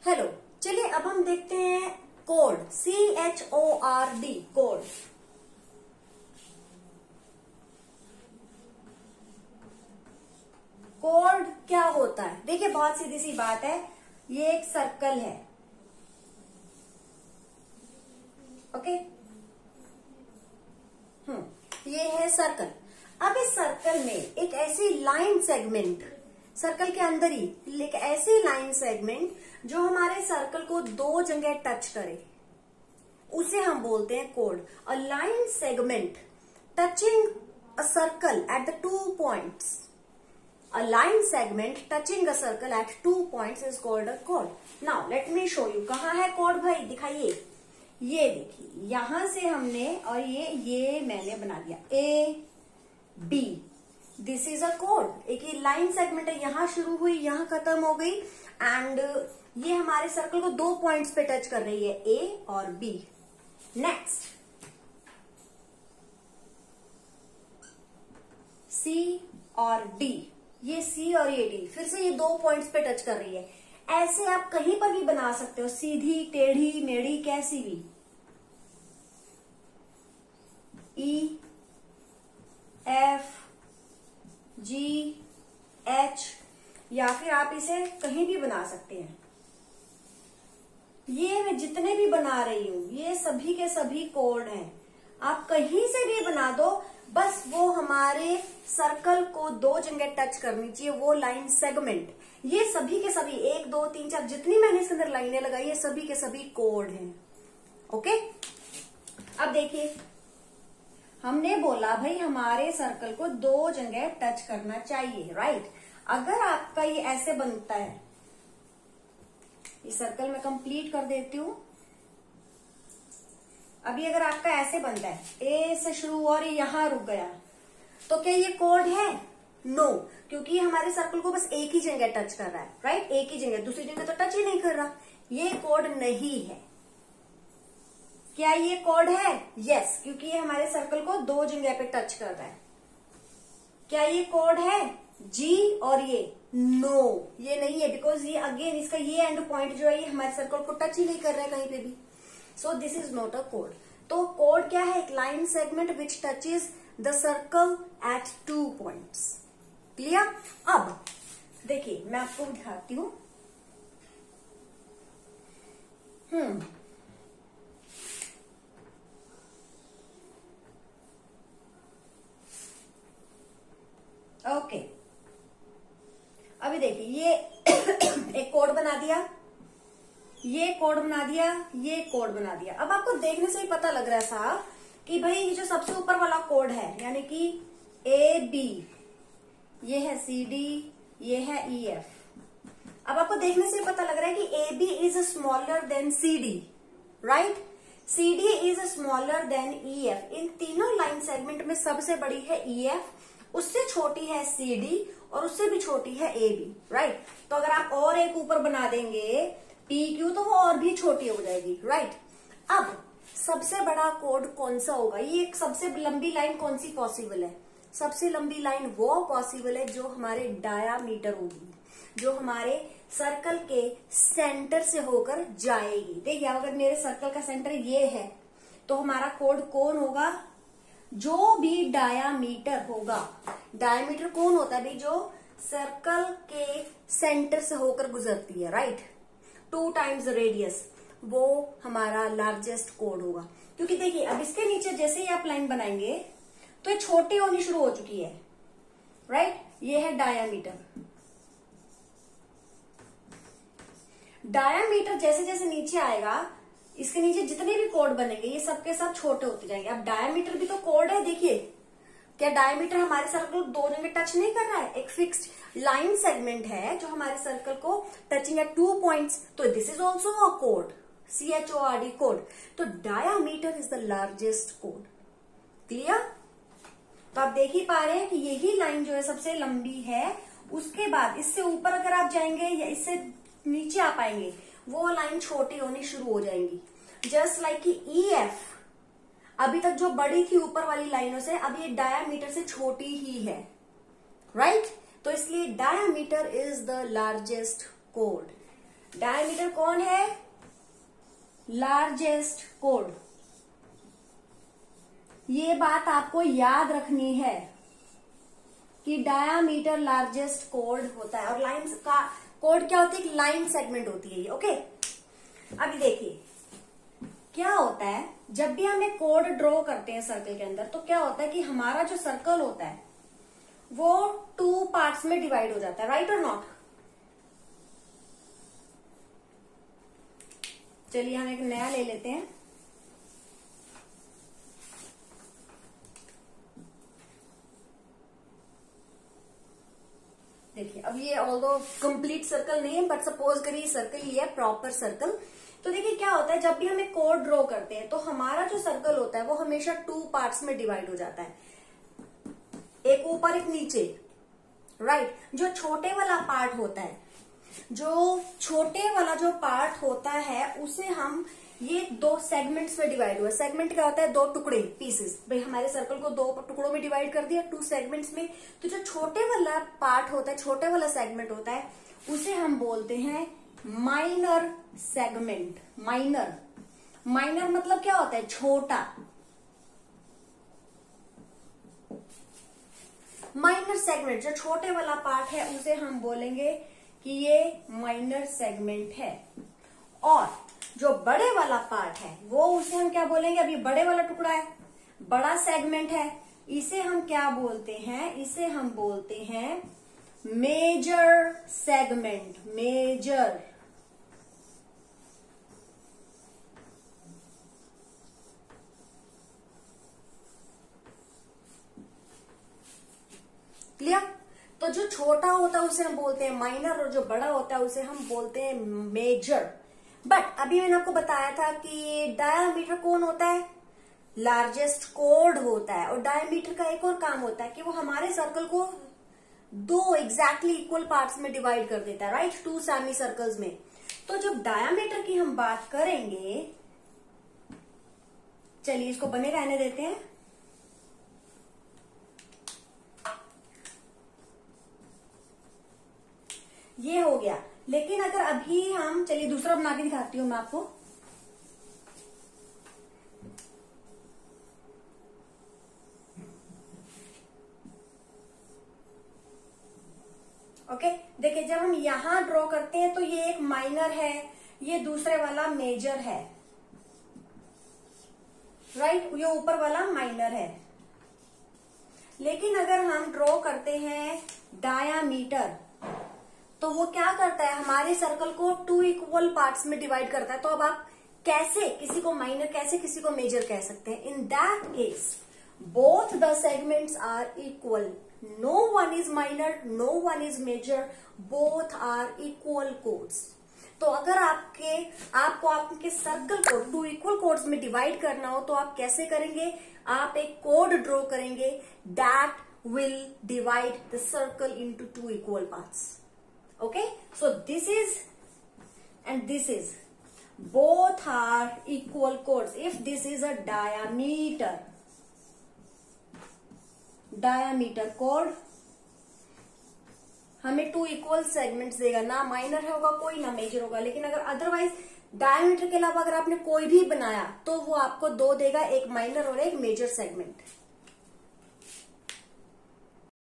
Hello, चलिए अब हम देखते हैं कोड, CHORD, कोड। कोड क्या होता है? देखिए बहुत सीधी सी बात है, ये एक सर्कल है। ओके, ये है सर्कल। अब इस सर्कल में एक ऐसी लाइन सेगमेंट, सर्कल के अंदर ही एक ऐसी लाइन सेगमेंट जो हमारे सर्कल को दो जगह टच करे, उसे हम बोलते हैं code. A line segment touching a circle at the 2 points, a line segment touching a circle at 2 points is called a chord. Now let me show you. कहाँ है कोड भाई? दिखाइए। ये देखिए, यहां से हमने और ये मैंने बना दिया A B. This is a code. एक ये लाइन सेगमेंट है, यहां शुरू हुई, यहां खत्म हो गई, एंड ये हमारे सर्कल को 2 पॉइंट्स पे टच कर रही है, A और B. नेक्स्ट C और D, ये C और ये D, फिर से ये 2 पॉइंट्स पे टच कर रही है। ऐसे आप कहीं पर भी बना सकते हो, सीधी, टेढ़ी, मेढ़ी, कैसी भी। E F G H, या फिर आप इसे कहीं भी बना सकते हैं। ये मैं जितने भी बना रही हूं, ये सभी के सभी कोड हैं। आप कहीं से भी बना दो, बस वो हमारे सर्कल को 2 जगह टच करनी चाहिए, वो लाइन सेगमेंट। ये सभी के सभी 1 2 3 4 जितनी मैंने इसके अंदर लाइनें लगाई, ये सभी के सभी कोड हैं। ओके, अब देखिए, हमने बोला भाई हमारे सर्कल को 2 जगह टच करना चाहिए, राइट। अगर आपका ये ऐसे बनता है, ये सर्कल में कंप्लीट कर देती हूं। अभी अगर आपका ऐसे बनता है, ए से शुरू और यहां रुक गया, तो क्या ये कोड है? नो, क्योंकि हमारे सर्कल को बस एक ही जगह टच कर रहा है, राइट। एक ही जगह, दूसरी जगह तो टच ही नहीं कर रहा। ये कोड नहीं है। क्या ये कोड है? यस, क्योंकि ये हमारे सर्कल को 2 जगह पे टच कर रहा है। क्या ये कोड है? जी और ये? नो, ये नहीं है, बिकॉज ये अगेन इसका ये एंड पॉइंट जो है, ये हमारे सर्कल को टच ही नहीं कर रहा है कहीं पे भी। So this is not a code. तो कोड क्या है? एक line segment which touches the circle eight 2 points. Clear? अब देखिए, मैं आपको दिखाती हूं। ओके, अभी देखिए, ये एक कोड बना दिया, ये कोड बना दिया, ये कोड बना दिया। अब आपको देखने से ही पता लग रहा है साहब कि भाई ये जो सबसे ऊपर वाला कोड है, यानी कि AB, ये है CD, ये है EF। अब आपको देखने से ही पता लग रहा है कि AB is smaller than CD, right. CD is smaller than EF। इन तीनों लाइन सेगमेंट में सबसे बड़ी है EF, उससे छोटी है CD, और उससे भी छोटी है AB, राइट। तो अगर आप और एक ऊपर बना देंगे PQ, तो वो और भी छोटी हो जाएगी, राइट। अब सबसे बड़ा कोड कौन सा होगा? ये एक सबसे लंबी लाइन कौन सी पॉसिबल है? सबसे लंबी लाइन वो पॉसिबल है जो हमारे डायामीटर होगी, जो हमारे सर्कल के सेंटर से होकर जाएगी। देखिए, अगर मेरे सर्कल का सेंटर ये है, तो हमारा कोड कौन होगा? जो भी डायामीटर होगा। डायामीटर कौन होता है भाई? जो सर्कल के सेंटर से होकर गुजरती है, राइट। 2 times रेडियस, वो हमारा लार्जेस्ट कोड होगा। क्योंकि देखिए, अब इसके नीचे जैसे ही आप लाइन बनाएंगे, तो ये छोटी होनी शुरू हो चुकी है, राइट। ये है डायामीटर। डायामीटर जैसे जैसे नीचे आएगा, इसके नीचे जितने भी कोड बनेंगे, ये सबके सब छोटे होते जाएंगे। अब डायामीटर भी तो कोड है। देखिए, क्या डायामीटर हमारे सर्कल को 2 जगह टच नहीं कर रहा है? एक फिक्स्ड लाइन सेगमेंट है जो हमारे सर्कल को टचिंग एट 2 points, तो this is also a code, CHORD code. तो diameter is the largest code. Clear? तो आप देख ही पा रहे हैं कि यही लाइन जो है सबसे लंबी है। उसके बाद इससे ऊपर अगर आप जाएंगे या इससे नीचे आ पाएंगे, वो लाइन छोटी होनी शुरू हो जाएंगी। जस्ट लाइक कि EF अभी तक जो बड़ी थी ऊपर वाली लाइनों से, अब ये डायामीटर से छोटी ही है, राइट। तो इसलिए diameter is the largest code. Diameter कौन है? Largest code. ये बात आपको याद रखनी है कि डायामीटर लार्जेस्ट कोड होता है। और लाइन का कोड क्या होती है? लाइन सेगमेंट होती है ये। ओके, अभी देखिए क्या होता है जब भी हम एक कोड ड्रॉ करते हैं सर्कल के अंदर, तो क्या होता है कि हमारा जो सर्कल होता है वो 2 पार्ट्स में डिवाइड हो जाता है, राइट और नॉट? चलिए हम एक नया ले लेते हैं। देखिए अब ये ऑल्दो कंप्लीट सर्कल नहीं है, बट सपोज करिए सर्कल ये है, प्रॉपर सर्कल। तो देखिए क्या होता है जब भी हम एक कोड ड्रॉ करते हैं तो हमारा जो सर्कल होता है वो हमेशा 2 पार्ट्स में डिवाइड हो जाता है, एक ऊपर एक नीचे, राइट। जो छोटे वाला पार्ट होता है, जो छोटे वाला जो पार्ट होता है उसे हम ये 2 सेगमेंट्स में डिवाइड हुआ। सेगमेंट क्या होता है? 2 टुकड़े, पीसेस। भाई हमारे सर्कल को 2 टुकड़ों में डिवाइड कर दिया, 2 सेगमेंट्स में। तो जो छोटे वाला पार्ट होता है, छोटे वाला सेगमेंट होता है, उसे हम बोलते हैं माइनर सेगमेंट। माइनर, माइनर मतलब क्या होता है? छोटा। माइनर सेगमेंट, जो छोटे वाला पार्ट है उसे हम बोलेंगे कि ये माइनर सेगमेंट है। और जो बड़े वाला पार्ट है वो उसे हम क्या बोलेंगे? अभी बड़े वाला टुकड़ा है, बड़ा सेगमेंट है, इसे हम क्या बोलते हैं? इसे हम बोलते हैं मेजर सेगमेंट। Major, clear? तो जो छोटा होता है उसे हम बोलते हैं माइनर, और जो बड़ा होता है उसे हम बोलते हैं मेजर। बट अभी मैंने आपको बताया था कि डायामीटर कौन होता है? लार्जेस्ट कोड होता है। और डायामीटर का एक और काम होता है कि वो हमारे सर्कल को 2 एग्जैक्टली इक्वल पार्ट्स में डिवाइड कर देता है, राइट, 2 सेमी सर्कल्स में। तो जब डायामीटर की हम बात करेंगे, चलिए इसको बने रहने देते हैं। ये हो गया। लेकिन अगर अभी हम, चलिए दूसरा बना के दिखाती हूं मैं आपको। ओके, देखिए जब हम यहां ड्रॉ करते हैं तो ये एक माइनर है, ये दूसरे वाला मेजर है, राइट, ये ऊपर वाला माइनर है। लेकिन अगर हम ड्रॉ करते हैं डायामीटर, तो वो क्या करता है? हमारे सर्कल को 2 इक्वल पार्ट्स में डिवाइड करता है। तो अब आप कैसे किसी को माइनर, कैसे किसी को मेजर कह सकते हैं? In that case both the segments are equal, no one is minor, no one is major, both are equal codes. तो अगर आपको आपके सर्कल को 2 इक्वल कोड्स में डिवाइड करना हो तो आप कैसे करेंगे? आप एक कोड ड्रॉ करेंगे that will divide the circle into 2 equal parts. Okay, so this is and this is, both are equal chords. If this is a diameter chord, हमें 2 इक्वल सेगमेंट्स देगा, ना माइनर होगा कोई, ना मेजर होगा। लेकिन अगर अदरवाइज डायमीटर के अलावा अगर आपने कोई भी बनाया तो वो आपको 2 देगा, एक माइनर और एक मेजर सेगमेंट।